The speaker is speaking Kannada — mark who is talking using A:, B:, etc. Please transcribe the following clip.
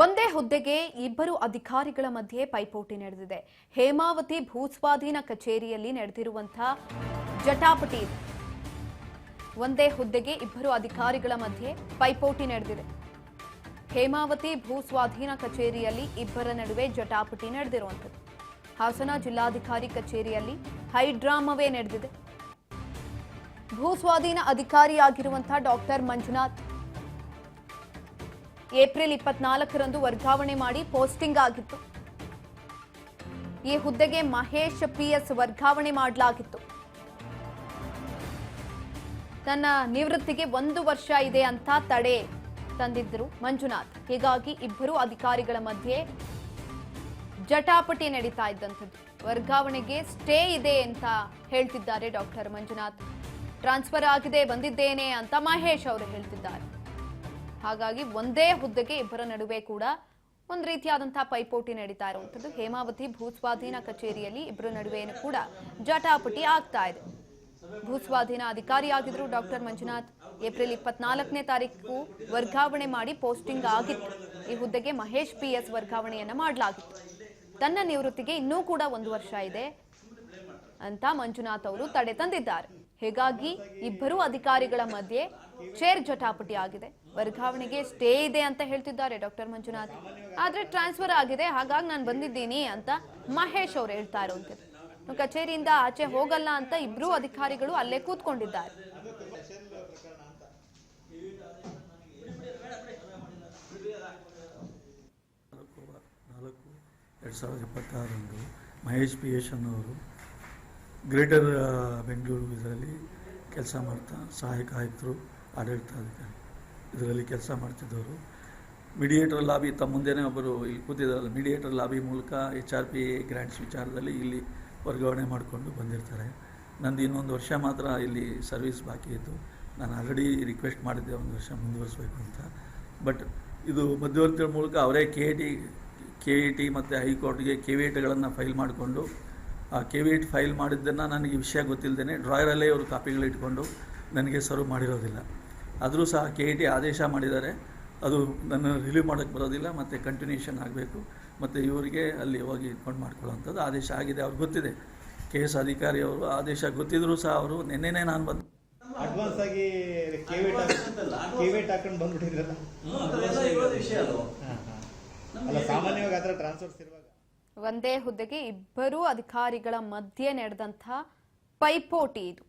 A: ಒಂದೇ ಹುದ್ದೆಗೆ ಇಬ್ಬರು ಅಧಿಕಾರಿಗಳ ಮಧ್ಯೆ ಪೈಪೋಟಿ ನಡೆದಿದೆ. ಹೇಮಾವತಿ ಭೂಸ್ವಾಧೀನ ಕಚೇರಿಯಲ್ಲಿ ನಡೆದಿರುವಂತಹ ಜಟಾಪಟಿ ಇದೆ. ಒಂದೇ ಹುದ್ದೆಗೆ ಇಬ್ಬರು ಅಧಿಕಾರಿಗಳ ಮಧ್ಯೆ ಪೈಪೋಟಿ ನಡೆದಿದೆ. ಹೇಮಾವತಿ ಭೂಸ್ವಾಧೀನ ಕಚೇರಿಯಲ್ಲಿ ಇಬ್ಬರ ನಡುವೆ ಜಟಾಪಟಿ ನಡೆದಿರುವಂಥದ್ದು. ಹಾಸನ ಜಿಲ್ಲಾಧಿಕಾರಿ ಕಚೇರಿಯಲ್ಲಿ ಹೈಡ್ರಾಮವೇ ನಡೆದಿದೆ. ಭೂಸ್ವಾಧೀನ ಅಧಿಕಾರಿಯಾಗಿರುವಂತಹ ಡಾಕ್ಟರ್ ಮಂಜುನಾಥ್ ಏಪ್ರಿಲ್ 24ರಂದು ವರ್ಗಾವಣೆ ಮಾಡಿ ಪೋಸ್ಟಿಂಗ್ ಆಗಿತ್ತು. ಈ ಹುದ್ದೆಗೆ ಮಹೇಶ್ ಪಿಎಸ್ ವರ್ಗಾವಣೆ ಮಾಡಲಾಗಿತ್ತು. ತನ್ನ ನಿವೃತ್ತಿಗೆ 1 ವರ್ಷ ಇದೆ ಅಂತ ತಡೆ ತಂದಿದ್ದರು ಮಂಜುನಾಥ್. ಹೀಗಾಗಿ ಇಬ್ಬರು ಅಧಿಕಾರಿಗಳ ಮಧ್ಯೆ ಜಟಾಪಟಿ ನಡೀತಾ ಇದ್ದಂಥದ್ದು. ವರ್ಗಾವಣೆಗೆ ಸ್ಟೇ ಇದೆ ಅಂತ ಹೇಳ್ತಿದ್ದಾರೆ ಡಾಕ್ಟರ್ ಮಂಜುನಾಥ್. ಟ್ರಾನ್ಸ್ಫರ್ ಆಗಿದೆ, ಬಂದಿದ್ದೇನೆ ಅಂತ ಮಹೇಶ್ ಅವರು ಹೇಳ್ತಿದ್ದಾರೆ. ಹಾಗಾಗಿ ಒಂದೇ ಹುದ್ದೆಗೆ ಇಬ್ಬರ ನಡುವೆ ಕೂಡ ಒಂದು ರೀತಿಯಾದಂತಹ ಪೈಪೋಟಿ ನಡೀತಾ ಇರುವಂಥದ್ದು. ಹೇಮಾವತಿ ಭೂಸ್ವಾಧೀನ ಕಚೇರಿಯಲ್ಲಿ ಇಬ್ಬರ ನಡುವೆ ಕೂಡ ಜಟಾಪಟಿ ಆಗ್ತಾ ಇದೆ. ಭೂಸ್ವಾಧೀನ ಅಧಿಕಾರಿಯಾಗಿದ್ರು ಡಾಕ್ಟರ್ ಮಂಜುನಾಥ್. ಏಪ್ರಿಲ್ 24ನೇ ತಾರೀಕು ವರ್ಗಾವಣೆ ಮಾಡಿ ಪೋಸ್ಟಿಂಗ್ ಆಗಿತ್ತು. ಈ ಹುದ್ದೆಗೆ ಮಹೇಶ್ ಪಿಎಸ್ ವರ್ಗಾವಣೆಯನ್ನ ಮಾಡಲಾಗಿತ್ತು. ತನ್ನ ನಿವೃತ್ತಿಗೆ ಇನ್ನೂ ಕೂಡ 1 ವರ್ಷ ಇದೆ ಅಂತ ಮಂಜುನಾಥ್ ಅವರು ತಡೆ ತಂದಿದ್ದಾರೆ. ಹೀಗಾಗಿ ಇಬ್ಬರು ಅಧಿಕಾರಿಗಳ ಮಧ್ಯೆ ಚೇರ್ ಜಟಾಪಟಿ ಆಗಿದೆ. ವರ್ಗಾವಣೆಗೆ ಸ್ಟೇ ಇದೆ ಅಂತ ಹೇಳ್ತಿದ್ದಾರೆ ಡಾಕ್ಟರ್ ಮಂಜುನಾಥ್. ಆದ್ರೆ ಟ್ರಾನ್ಸ್ಫರ್ ಆಗಿದೆ, ಹಾಗಾಗಿ ನಾನು ಬಂದಿದ್ದೀನಿ ಅಂತ ಮಹೇಶ್ ಅವರು ಹೇಳ್ತಾ ಇರುವಂಥದ್ದು. ಕಚೇರಿಯಿಂದ ಆಚೆ ಹೋಗಲ್ಲ ಅಂತ ಇಬ್ರು ಅಧಿಕಾರಿಗಳು ಅಲ್ಲೇ ಕೂತ್ಕೊಂಡಿದ್ದಾರೆ.
B: ಮಹೇಶ್ ಪಿ ಎಸ್ ಅನ್ನೋರು ಗ್ರೇಟರ್ ಬೆಂಗಳೂರು ಇದರಲ್ಲಿ ಕೆಲಸ ಮಾಡ್ತಾ ಸಹಾಯಕ ಆಯುಕ್ತರು, ಆಡಳಿತಾಧಿಕಾರಿ ಇದರಲ್ಲಿ ಕೆಲಸ ಮಾಡ್ತಿದ್ದವರು. ಮೀಡಿಯೇಟರ್ ಲಾಬಿ ತಮ್ಮ ಮುಂದೆನೇ ಒಬ್ಬರು ಇಲ್ಲಿ ಕೂತಿದ್ದಾರಲ್ಲ, ಮೀಡಿಯೇಟರ್ ಲಾಬಿ ಮೂಲಕ HRP ಗ್ರ್ಯಾಂಟ್ಸ್ ವಿಚಾರದಲ್ಲಿ ಇಲ್ಲಿ ವರ್ಗಾವಣೆ ಮಾಡಿಕೊಂಡು ಬಂದಿರ್ತಾರೆ. ನಂದು ಇನ್ನೊಂದು ವರ್ಷ ಮಾತ್ರ ಇಲ್ಲಿ ಸರ್ವಿಸ್ ಬಾಕಿ ಇತ್ತು. ನಾನು ಆಲ್ರೆಡಿ ರಿಕ್ವೆಸ್ಟ್ ಮಾಡಿದ್ದೆ 1 ವರ್ಷ ಮುಂದುವರಿಸಬೇಕು ಅಂತ. ಬಟ್ ಇದು ಮಧ್ಯವರ್ತಿಗಳ ಮೂಲಕ ಅವರೇ KET ಮತ್ತು ಹೈಕೋರ್ಟ್ಗೆ KVETಗಳನ್ನು ಫೈಲ್ ಮಾಡಿಕೊಂಡು ಆ KVET ಫೈಲ್ ಮಾಡಿದ್ದನ್ನು ನನಗೆ ವಿಷಯ ಗೊತ್ತಿಲ್ಲದೇ ಡ್ರಾಯರಲ್ಲೇ ಇವರು ಕಾಪಿಗಳು ಇಟ್ಕೊಂಡು ನನಗೆ ಸರ್ವ್ ಮಾಡಿರೋದಿಲ್ಲ. ಆದರೂ ಸಹ KET ಆದೇಶ ಮಾಡಿದ್ದಾರೆ, ಅದು ನನ್ನ ರಿಲೀವ್ ಮಾಡೋಕ್ಕೆ ಬರೋದಿಲ್ಲ ಮತ್ತು ಕಂಟಿನ್ಯೂಷನ್ ಆಗಬೇಕು ಮತ್ತು ಇವರಿಗೆ ಅಲ್ಲಿ ಹೋಗಿ ಇಟ್ಕೊಂಡು ಮಾಡ್ಕೊಳ್ಳೋವಂಥದ್ದು ಆದೇಶ ಆಗಿದೆ. ಅವ್ರಿಗೆ ಗೊತ್ತಿದೆ, KS ಅಧಿಕಾರಿಯವರು ಆದೇಶ ಗೊತ್ತಿದ್ದರೂ ಸಹ ಅವರು ನಿನ್ನೆನೇ ನಾನು ಬಂದು
C: ಅಡ್ವಾನ್ಸ್ ಆಗಿ KVET ಹಾಕೊಂಡು ಬಂದ್ಬಿಟ್ಟಿದ್ರಲ್ಲ. ಅಲ್ಲ, ಸಾಮಾನ್ಯವಾಗಿ ಆ ಥರ ಟ್ರಾನ್ಸ್ಫರ್ಸ್ ಇರುವಾಗ
A: ಒಂದೇ ಹುದ್ದೆಗೆ ಇಬ್ಬರು ಅಧಿಕಾರಿಗಳ ಮಧ್ಯೆ ನಡೆದಂತಹ ಪೈಪೋಟಿ ಇದು.